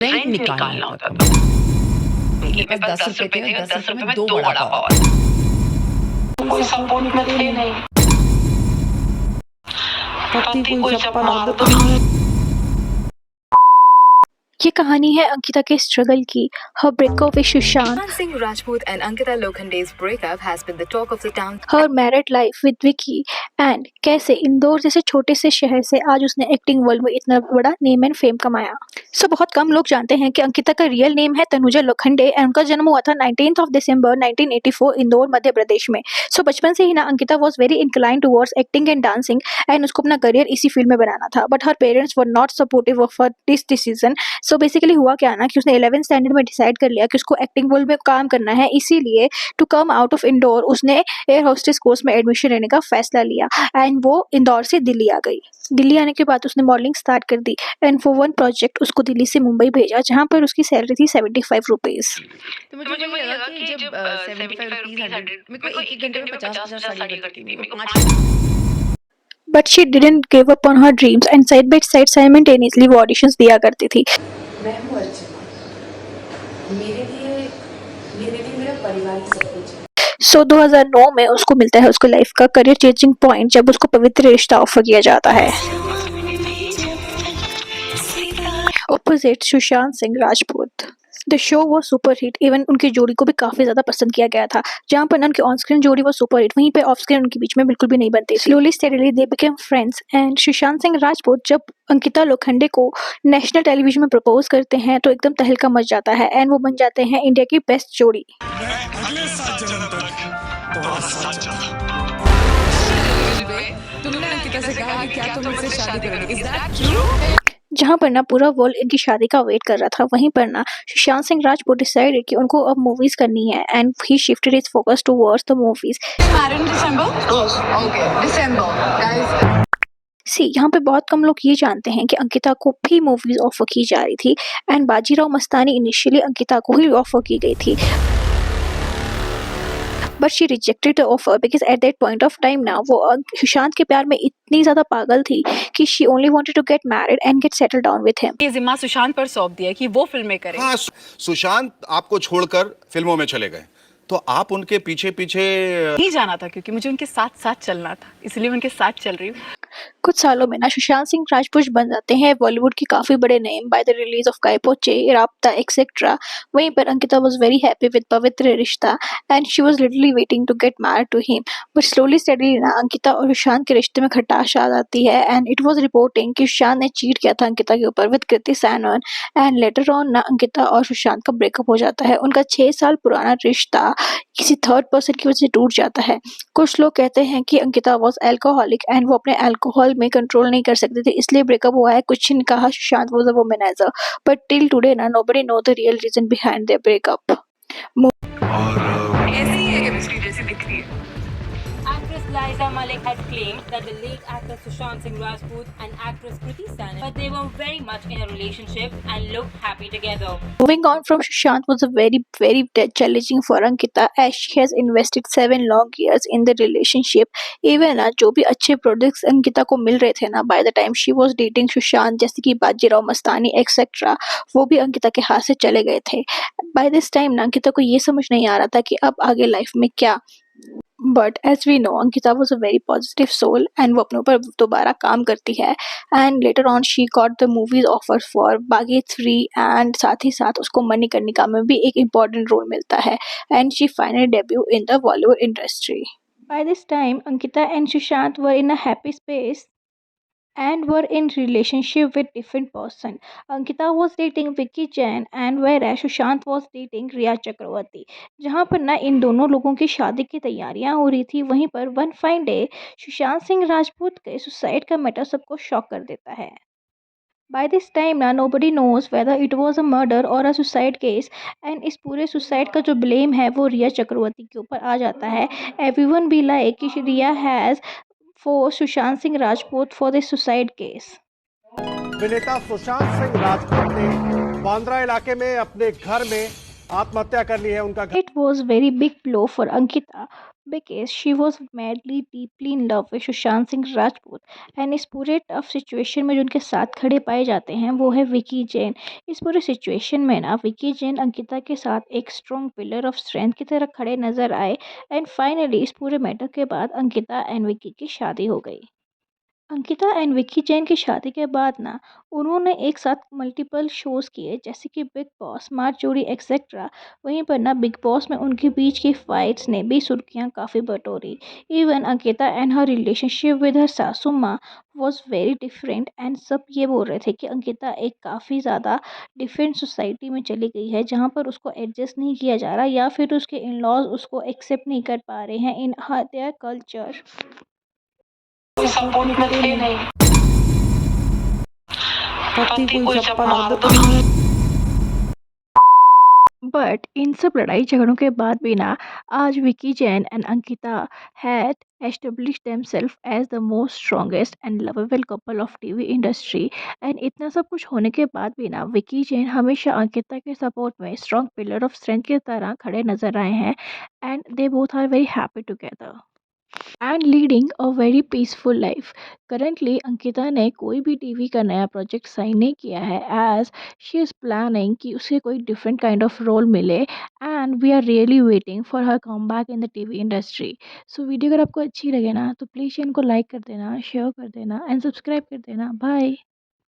Rent निकालना होता था कि मेरे पास 10 रुपए थे और 10 रुपए में 2 वड़ा पाव कोई सपोर्ट में थे नहीं। पति कोई चप्पल मार दो। ये कहानी है अंकिता के स्ट्रगल की, her breakup with Sushant, Sushant Singh Rajput and Ankita Lokhande's breakup has been the talk of the town. her married life with Vicky and कैसे इंदौर जैसे छोटे से शहर से आज उसने एक्टिंग वर्ल्ड में इतना बड़ा नेम एंड फेम कमाया। बहुत कम लोग जानते हैं कि अंकिता का रियल नेम है तनुजा लोखंडे एंड उनका जन्म हुआ था 19th दिसंबर 1984 इंदौर मध्य प्रदेश में। बचपन से ही ना Ankita was very incline towards acting and dancing and उसको अपना करियर इसी फील्ड में बनाना था, but her parents were not supportive of this decision. Basically हुआ क्या ना कि उसने 11th स्टैंडर्ड में डिसाइड कर लिया कि उसको एक्टिंग वर्ल्ड में काम करना है, इसीलिए to come out of Indore उसने एयर होस्टेस कोर्स में एडमिशन लेने का फैसला लिया एंड वो इंदौर से दिल्ली आ गई। दिल्ली आने के बाद उसने मॉडलिंग स्टार्ट कर दी एंड फॉर वन प्रोजेक्ट उसको दिल्ली से मुंबई भेजा जहां पर उसकी सैलरी थी 75 रुपीज। तो मुझे वही लगा कि जब 75 रुपीस 100 मेरे को एक घंटे में 50 साड़ी करती थी, मेरे को 5 But she didn't give up on her dreams and side by side simultaneously वो auditions दिया करती थी। मैं हूँ अर्चना, मेरे लिए मेरा परिवार ही सब कुछ है। 2009 में उसको मिलता है उसको लाइफ का करियर चेंजिंग पॉइंट जब उसको पवित्र रिश्ता ऑफर किया जाता है opposite Sushant Singh Rajput. The show वो सुपर हिट, इवन उनकी जोड़ी को भी काफी ज्यादा पसंद किया गया था। जहां पर उनकी ऑन स्क्रीन जोड़ी वो सुपर हिट, वहीं पे ऑफ स्क्रीन उनके बीच में बिल्कुल भी नहीं बनती। Slowly steadily they became friends and Sushant Singh Rajput जब अंकिता लोखंडे को नेशनल टेलीविजन में प्रपोज करते हैं तो एकदम तहलका मच जाता है एंड वो बन जाते हैं इंडिया की बेस्ट जोड़ी। जहां पर ना पूरा वर्ल्ड इनकी शादी का वेट कर रहा था, वहीं पर ना सुशांत सिंह राजपूत डिसाइडेड कि उनको अब मूवीज करनी है and he shifted his focus towards the movies. यहाँ पे बहुत कम लोग ये जानते हैं कि अंकिता को भी मूवीज ऑफर की जा रही थी एंड बाजीराव मस्तानी इनिशियली अंकिता को ही ऑफर की गई थी, but she rejected the offer because at that point of time ना वो सुशांत के प्यार में इतनी ज्यादा पागल थी कि she only wanted to get married and get settle down with him. ये जिम्मा सुशांत पर सौंप दिया कि वो फिल्में करे। हाँ, सुशांत आपको छोड़कर फिल्मों में चले गए तो आप उनके पीछे नहीं जाना था क्योंकि मुझे उनके साथ साथ चलना था, इसलिए उनके साथ चल रही हूँ। कुछ सालों में ना सुशांत सिंह राजपूत बन जाते हैं बॉलीवुड की काफी बड़े name by the release of Kai Po Che, Raabta etcetera. वहीं पर Ankita was very happy with Pavitra Rishta and she was literally waiting to get married to him, but slowly steadily ना अंकिता और सुशांत के रिश्ते में खटास आ जाती है एंड इट वाज रिपोर्टिंग कि सुशांत ने चीट किया था अंकिता के ऊपर with Kriti Sanon and later on ना अंकिता और सुशांत का ब्रेकअप हो जाता है। उनका 6 साल पुराना रिश्ता किसी थर्ड पर्सन की वजह से टूट जाता है। कुछ लोग कहते हैं कि अंकिता वाज अल्कोहलिक एंड वो अपने अल्कोहल में कंट्रोल नहीं कर सकते थे इसलिए ब्रेकअप हुआ है। कुछ ने कहा Sushant was a womaniser, but till today ना nobody know the real reason behind their breakup. ऐसे ही है केमिस्ट्री जैसी दिख रही है। Actress Liza Malik had claimed that the late actor Sushant Singh Rajput and actress Kriti Sanon, but they were very much in a relationship and looked happy together. Moving on from Sushant was a very challenging for Ankita as she has invested 7 long years in the relationship. Even ना जो भी अच्छे products Ankita को मिल रहे थे ना by the time she was dating Sushant, जैसे कि बाजीराव मस्तानी एक्सेट्रा, वो भी अंकिता के हाथ से चले गए थे। By this time ना अंकिता को ये समझ नहीं आ रहा था कि अब आगे लाइफ में क्या। But as we know Ankita was a very positive soul and वो अपने ऊपर दोबारा काम करती है and later on she got the movies offer for Baaghi 3 and साथ ही साथ उसको मणिकर्णिका में भी एक इम्पॉर्टेंट रोल मिलता है and she finally debut in the Bollywood industry. By this time Ankita and Sushant were in a happy space and were in relationship with different person. Ankita was dating Vicky Jain and whereas Sushant was dating Riya Chakravarti. जहाँ पर ना इन दोनों लोगों की शादी की तैयारियां हो रही थी, वहीं पर one fine day Sushant Singh Rajput के सुसाइड का मैटर सबको शॉक कर देता है। By this time ना nobody knows whether it was a murder or a suicide case and इस पूरे सुसाइड का जो ब्लेम है वो रिया चक्रवर्ती के ऊपर आ जाता है। Everyone be like कि रिया has for Sushant Singh Rajput for the suicide case. अभिनेता सुशांत सिंह राजपूत ने बांद्रा इलाके में अपने घर में आत्महत्या कर ली है उनका घर। It was very big blow for Ankita because she was madly deeply in love with Sushant Singh Rajput and इस पूरे टफ सिचुएशन में जो उनके साथ खड़े पाए जाते हैं वो है विकी जैन। इस पूरे सिचुएशन में ना विकी जैन अंकिता के साथ एक स्ट्रॉन्ग पिलर ऑफ स्ट्रेंथ की तरह खड़े नजर आए एंड फाइनली इस पूरे मैटर के बाद अंकिता एंड विकी की शादी हो गई। अंकिता एंड विक्की जैन की शादी के बाद ना उन्होंने एक साथ मल्टीपल शोज़ किए जैसे कि बिग बॉस, मार चोरी एक्सेट्रा। वहीं पर ना बिग बॉस में उनके बीच की फाइट्स ने भी सुर्खियां काफ़ी बटोरी। Even Ankita and her relationship with her सासू माँ वॉज वेरी डिफरेंट एंड सब ये बोल रहे थे कि अंकिता एक काफ़ी ज़्यादा डिफरेंट सोसाइटी में चली गई है जहाँ पर उसको एडजस्ट नहीं किया जा रहा या फिर उसके इन लॉज उसको एक्सेप्ट नहीं कर पा रहे हैं इन देयर कल्चर। सपोर्ट में थे नहीं। पति कोई चप्पल मार दो। बट इन सब लड़ाई झगड़ों के बाद भी ना आज Vicky Jain and Ankita had established themselves as the most strongest and lovable couple of TV industry and इतना सब कुछ होने के बाद भी ना विकी जैन हमेशा अंकिता के सपोर्ट में स्ट्रॉन्ग पिलर ऑफ स्ट्रेंथ की तरह खड़े नजर आए हैं and they both are very happy together and leading a very peaceful life. Currently Ankita ने कोई भी टीवी का नया प्रोजेक्ट साइन नहीं किया है एज शी इज़ प्लानिंग कि उसे कोई डिफरेंट काइंड ऑफ रोल मिले and we are really waiting for her come back in the TV industry. So video अगर आपको अच्छी लगे ना तो प्लीज़ इनको लाइक कर देना, शेयर कर देना एंड सब्सक्राइब कर देना। बाय।